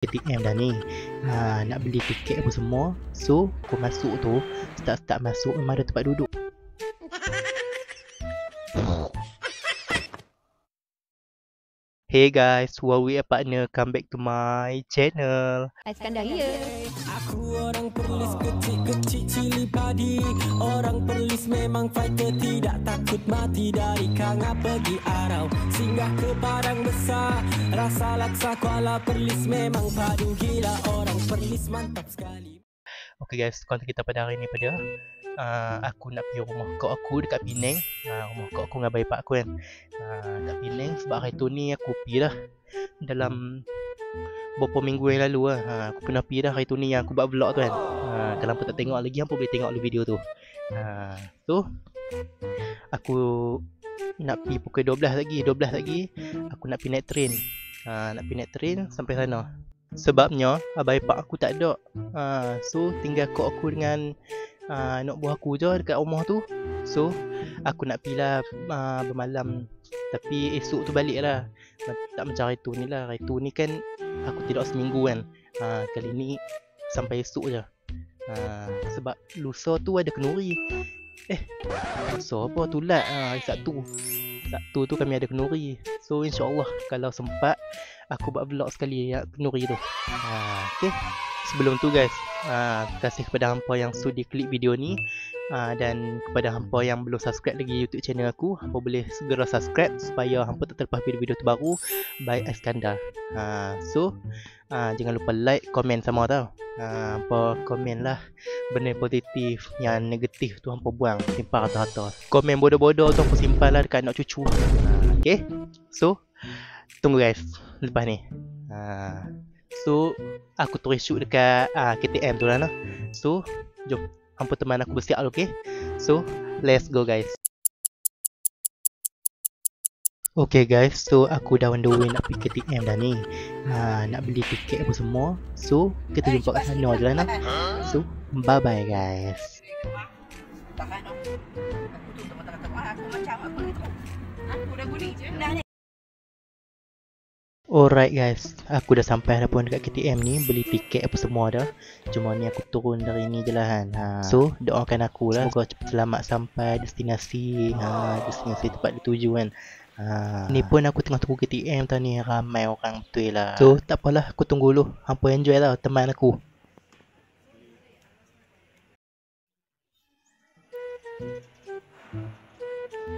ATM dah ni. Nak beli tiket apa semua. So aku masuk tu, start masuk memang ada tempat duduk. Hey guys, Huawei partner, come back to my channel. Iskandar ya. Aku orang perlis kecil-kecil cili padi. Orang perlis memang fighter, tidak takut mati. Dari Kanga pergi Arau, singgah ke Padang Besar. Rasa laksa Kuala Perlis memang padu gila. Orang perlis mantap sekali. Okay guys, konten kita pada hari ni pada aku nak pergi rumah kak aku dekat Penang. Rumah kak aku dengan bayi pak aku kan, dekat Penang. Sebab hari tu ni aku pergi dah dalam beberapa minggu yang lalu lah. Aku pernah pergi dah hari tu ni yang aku buat vlog tu kan. Kalau hampa tak tengok lagi, hampa boleh tengok dulu video tu. So aku nak pergi pukul 12 lagi aku nak pergi naik train. Nak pergi naik train sampai sana. Sebabnya abai pak aku tak ada. So tinggal kak aku dengan anak buah aku je dekat rumah tu. So aku nak pergi lah bermalam. Tapi esok tu balik lah. Tak macam hari tu ni lah. Hari tu ni kan aku tidur seminggu kan. Kali ni sampai esok je. Sebab lusa tu ada kenduri. Lusa apa tulat. Hari Sabtu tu kami ada kenduri. So insyaAllah kalau sempat aku buat vlog sekali yang kenduri tu. Okay. Sebelum tu guys, terima kasih kepada hampa yang sudi klik video ni. Dan kepada hampa yang belum subscribe lagi YouTube channel aku, hampa boleh segera subscribe supaya hampa tak terlepas video-video terbaru by Iskandar. So jangan lupa like, komen sama tau. Hampa komen lah benda positif, yang negatif tu hampa buang, simpan rata-rata. Komen bodoh-bodoh tu hampa simpan lah dekat anak cucu. Okay. So tunggu guys lepas ni. So aku terus shoot dekat KTM tu lah. So jom hampa teman aku bersiap dulu, okay? So let's go guys. Okay guys, so aku dah on the way nak pergi KTM dah ni. Nak beli tiket apa semua. So kita jumpa kat sana je lah. So bye bye guys. Tahan aku. Aku tu teman-teman aku macam apa gitu. Aku dah guni je dah ni. Alright guys, aku dah sampai dah pun dekat KTM ni. Beli tiket apa semua dah. Cuma ni aku turun dari ni je lah kan. So doakan aku lah, semoga cepat selamat sampai destinasi. Destinasi tempat dituju kan. Ni pun aku tengah tunggu KTM tau ni. Ramai orang betul lah. So tak apalah, aku tunggu dulu. Hampa enjoy lah teman aku.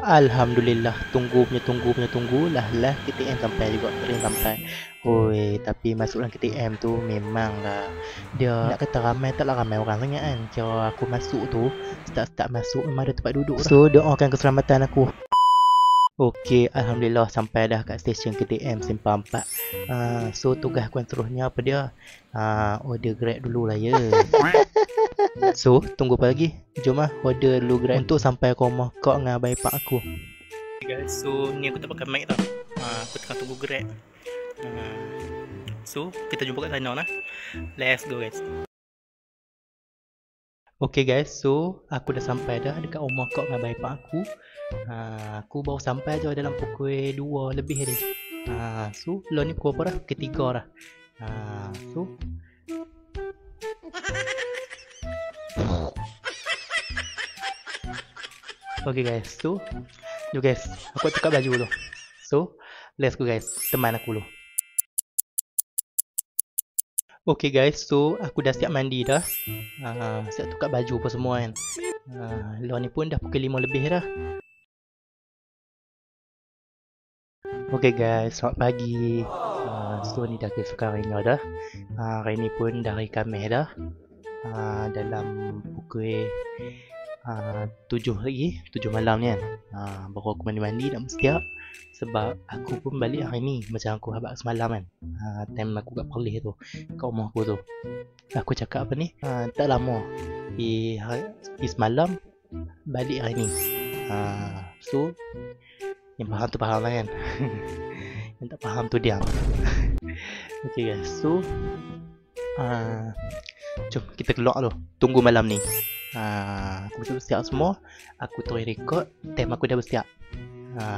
Alhamdulillah, tunggu lah KTM sampai juga, train sampai. Oi, tapi masuk dalam KTM tu memang lah dia nak kata ramai, taklah ramai orang sangat kan. Kira aku masuk tu, start masuk memang ada tempat duduk. So doakan keselamatan aku. Okey, alhamdulillah sampai dah kat stesen KTM Simpang 4. So tugas aku yang seterusnya apa dia? Order Grab dulu lah ya. So tunggu apa lagi? Jom lah order dulu Grab untuk sampai ke rumah kak dengan abang pak aku. Okay guys, so ni aku tak pakai mic tau. Aku tengah tunggu Grab. So kita jumpa kat sana lah. Let's go guys. Okay guys, so aku dah sampai dah dekat rumah kak dengan abang pak aku. Aku baru sampai je dalam pukul 2 lebih ni. So lo ni pukul apa dah? Pukul 3 dah. So okay guys, so jom guys, aku tukar baju dulu. So let's go guys, teman aku dulu. Okay guys, so aku dah siap mandi dah. Siap tukar baju apa semua kan. Lo ni pun dah pukul 5 lebih dah. Okay guys, selamat pagi. So ni dah keesokan harinya dah. Hari ni pun dah hari Khamis dah. Dalam pukul 7 malam ni kan. Baru aku mandi-mandi nak bersiap. Sebab aku pun balik hari ni macam aku habaq semalam kan. Time aku kat Perlis tu, kat rumah aku tu, aku cakap apa ni, tak lama pergi semalam, balik hari ni. So yang faham tu faham lah kan. Yang tak faham tu diam. Okay guys, so jom kita keluar dulu, tunggu malam ni. Aku bersiap semua. Aku terus record time aku dah bersiap.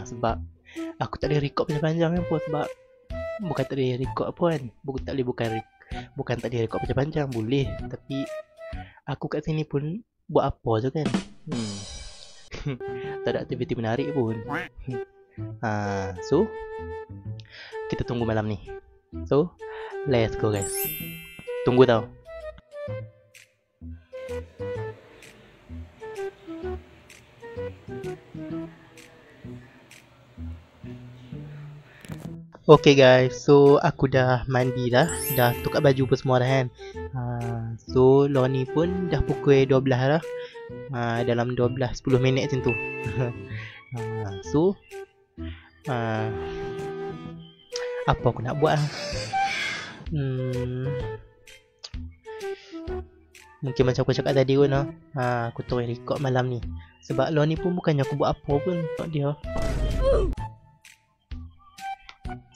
Sebab aku tak boleh record panjang-panjang kan pun. Sebab bukan tak boleh record pun, bukan Bukan tak boleh rekod panjang-panjang, boleh. Tapi aku kat sini pun buat apa je kan. Tak ada aktiviti menarik pun. So kita tunggu malam ni. So let's go guys. Tunggu tau. Okay guys, so aku dah mandi dah tukar baju pun semua dah kan. So law ni pun dah pukul 12 dah. Dalam 10 minit macam tu. So apa aku nak buat? Mungkin macam aku cakap tadi pun aku terus record malam ni. Sebab law ni pun bukannya aku buat apa pun untuk dia.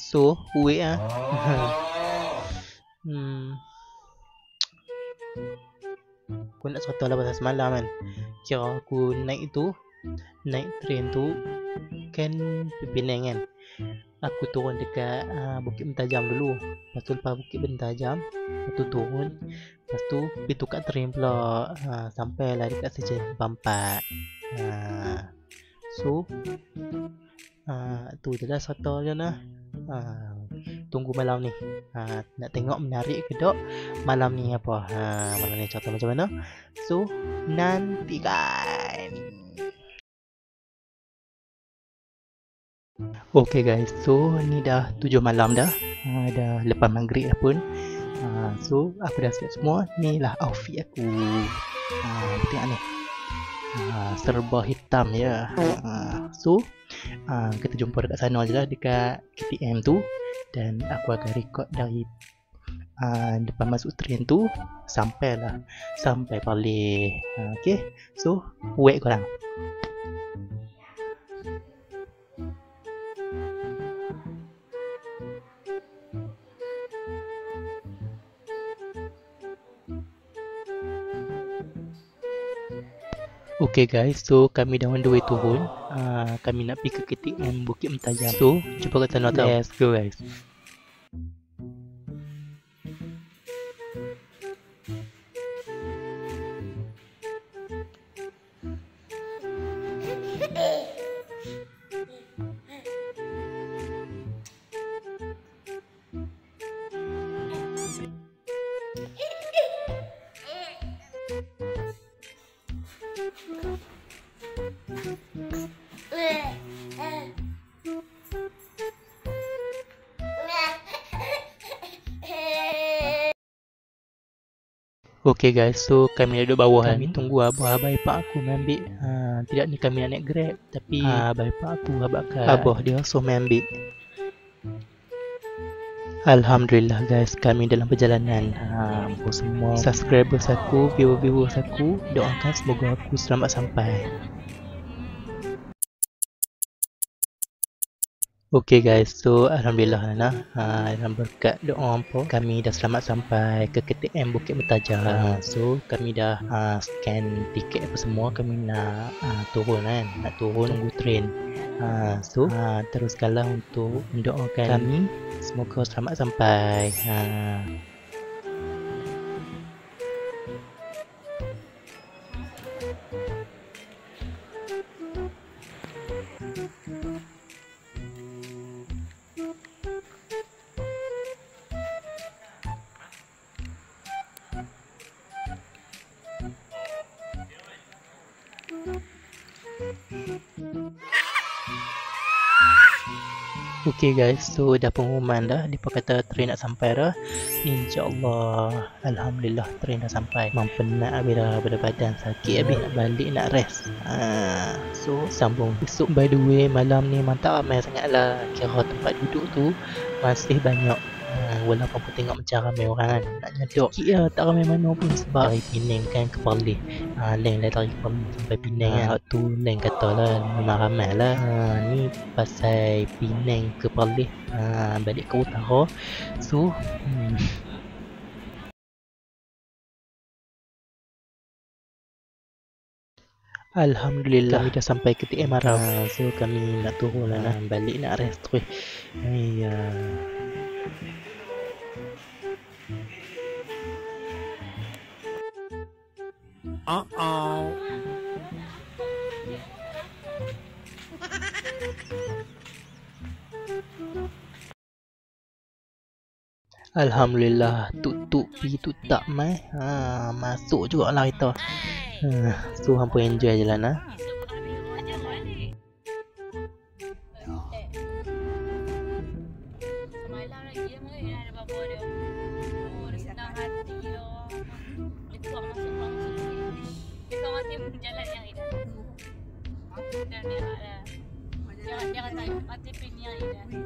So, wait aku nak cerita lah pasal semalam kan. Kira aku naik train tu kan Penang kan. Aku turun dekat Bukit Mentajam dulu. Lepas Bukit Mentajam, lepas tu turun. Lepas tu pergi tukar train pula. Sampailah dekat stesen Pampat. So tu je lah cerita je lah. Tunggu malam ni. Nak tengok menarik ke tak malam ni apa. Malam ni cerita macam mana. So nantikan. Okay guys, so ni dah 7 malam dah. Dah lepas maghrib dah pun. So aku dah siap semua. Ni lah outfit aku. Tengok ni. Serba hitam ya. So kita jumpa dekat sana je lah, dekat KTM tu. Dan aku akan record dari depan masuk train tu sampai balik. Okay, so wait korang. Okay guys, so kami dah on the way turun. Kami nak pergi ke KTM Bukit Mentajam. So, jumpa kat sana tau. Let's go guys. Okay guys, so kami dah duduk bawah. Kami tunggu abah ipar aku ambil. Tidak ni kami nak naik Grab, tapi abah ipar aku abahkan abah dia so ambil. Alhamdulillah guys, kami dalam perjalanan. Semua subscribers aku, viewers aku, doakan semoga aku selamat sampai. Okay guys, so Alhamdulillah dalam berkat doa apa, kami dah selamat sampai ke KTM Bukit Mentajam. So kami dah scan tiket apa semua. Kami nak turun kan, nak turun tunggu train. So teruskanlah untuk mendoakan kami semoga selamat sampai. Okay guys, so dah pengumuman dah. Dia kata train nak sampai dah. InsyaAllah, Alhamdulillah train dah sampai. Memang penat habis dah, badan sakit habis nak balik, nak rest. So sambung besok. By the way, malam ni memang tak ramai sangat lah. Kira tempat duduk tu masih banyak. Walaupun aku tengok macam ramai orang kan, nak nyedok sikit lah, tak ramai mana pun. Sebab dari Penang kan ke Perlis, Leng dah dari Perlis sampai Penang kan. Waktu Leng kata lah memang ramai lah. Ni pasal Penang ke Perlis, balik ke utara. So Alhamdulillah kami dah sampai ke KTM Arab. So kami nak turun lah, balik nak rest terus. Alhamdulillah, tuk pi tu tak mai. Masuk juga lah kita. So hampa enjoy je lah nah. Semalam lagi dia mungkin ada bapa dia. Oh, dia senang hati loh. Dia tuang masuk. Dia kau mati jalan yang ini. Dan dia ada. Dia kata mati pin yang ini.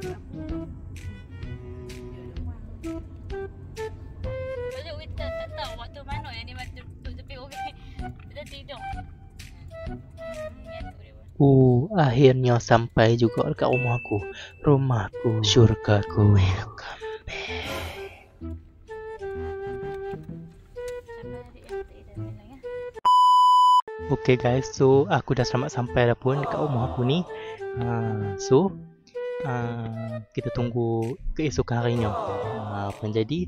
Betul kita tak tahu waktu mana yang dia mati tepi okey. Dia tidur. Akhirnya sampai juga dekat rumahku. Rumahku, syurgaku. Welcome back. Okay guys, so aku dah selamat sampai dah pun dekat rumah aku ni. Kita tunggu keesokan harinya. Apa yang jadi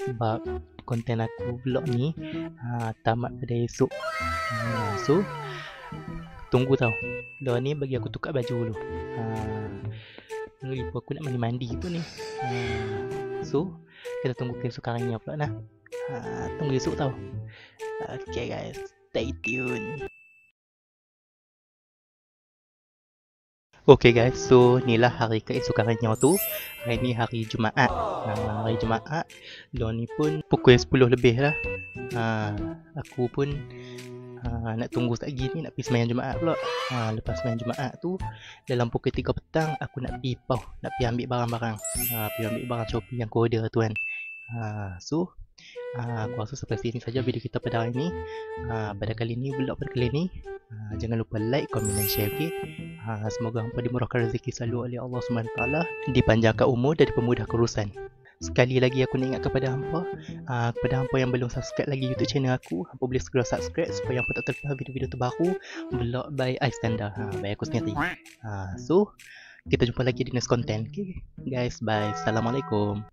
sebab konten aku vlog ni tamat pada esok. So tunggu tau. Dah ni bagi aku tukar baju dulu. Lupa aku nak mandi-mandi tu ni. So kita tunggu keesokan harinya pula nah. Tunggu esok tau. Okay guys, stay tune. Okay guys, so inilah hari keesokan harinya tu. Hari ni hari Jumaat. Hari Jumaat. Dah ni pun pukul 10 lebih lah. Aku pun nak tunggu sekejap lagi ni nak pergi sembahyang Jumaat pula. Lepas sembahyang Jumaat tu dalam pukul 3 petang aku nak pergi pau, nak pergi ambil barang-barang. Pergi ambil barang Shopee yang aku order tu kan. So aku rasa sampai sini saja video kita pada hari ni. Pada kali ni, vlog pada kali ni, jangan lupa like, comment dan share, okay? Semoga hampa dimurahkan rezeki selalu oleh Allah SWT, dipanjangkan umur dan dipermudahkan urusan. Sekali lagi aku nak ingat kepada hampa yang belum subscribe lagi YouTube channel aku, hampa boleh segera subscribe supaya hampa tak terlepas video-video terbaru vlog by Iskandar, by aku sendiri. So kita jumpa lagi di next content, okay guys, bye, assalamualaikum.